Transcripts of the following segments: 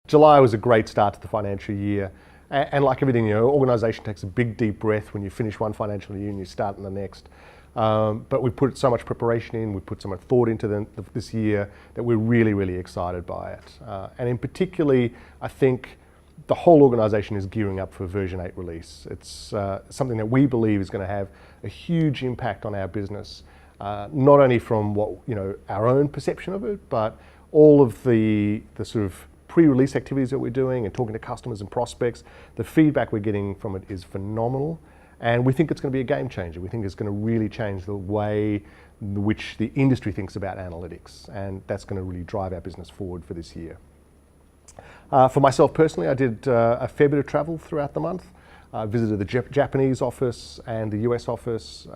July was a great start to the financial year. And like everything, organisation takes a big deep breath when you finish one financial year and you start in the next. But we put so much preparation in, we put so much thought into this year that we're really, really excited by it. And in particularly, I think the whole organisation is gearing up for version 8 release. It's something that we believe is going to have a huge impact on our business, not only from what our own perception of it, but all of the sort of pre-release activities that we're doing and talking to customers and prospects. The feedback we're getting from it is phenomenal, and we think it's going to be a game changer. We think it's going to really change the way in which the industry thinks about analytics, and that's going to really drive our business forward for this year. For myself personally, I did a fair bit of travel throughout the month. I visited the Japanese office and the US office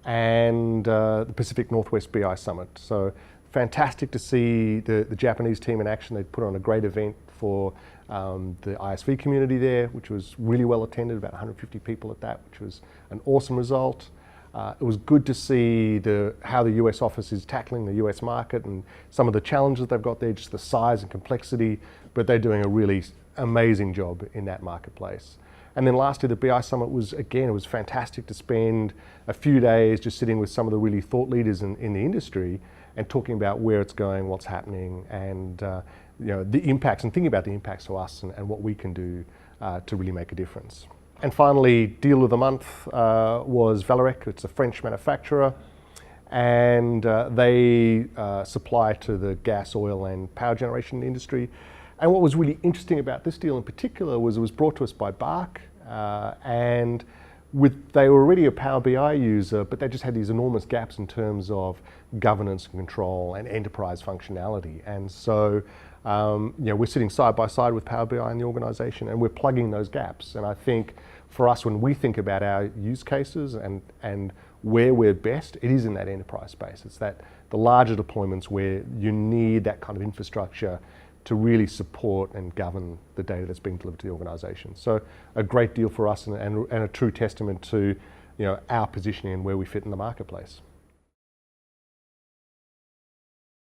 and the Pacific Northwest BI Summit. So fantastic to see the Japanese team in action. They put on a great event for the ISV community there, which was really well attended, about 150 people at that, which was an awesome result. It was good to see how the US office is tackling the US market and some of the challenges they've got there, just the size and complexity, but they're doing a really amazing job in that marketplace. And then lastly, the BI Summit was, again, it was fantastic to spend a few days just sitting with some of the really thought leaders in the industry and talking about where it's going, what's happening, and the impacts, and thinking about the impacts to us and what we can do to really make a difference. And finally, deal of the month was Vallourec. It's a French manufacturer, and they supply to the gas, oil, and power generation industry. And what was really interesting about this deal in particular was it was brought to us by Bark, and they were already a Power BI user, but they just had these enormous gaps in terms of governance and control and enterprise functionality. And so we're sitting side by side with Power BI in the organisation, and we're plugging those gaps. And I think for us, when we think about our use cases and where we're best, it is in that enterprise space. It's the larger deployments where you need that kind of infrastructure to really support and govern the data that's being delivered to the organisation. So a great deal for us and a true testament to our positioning and where we fit in the marketplace.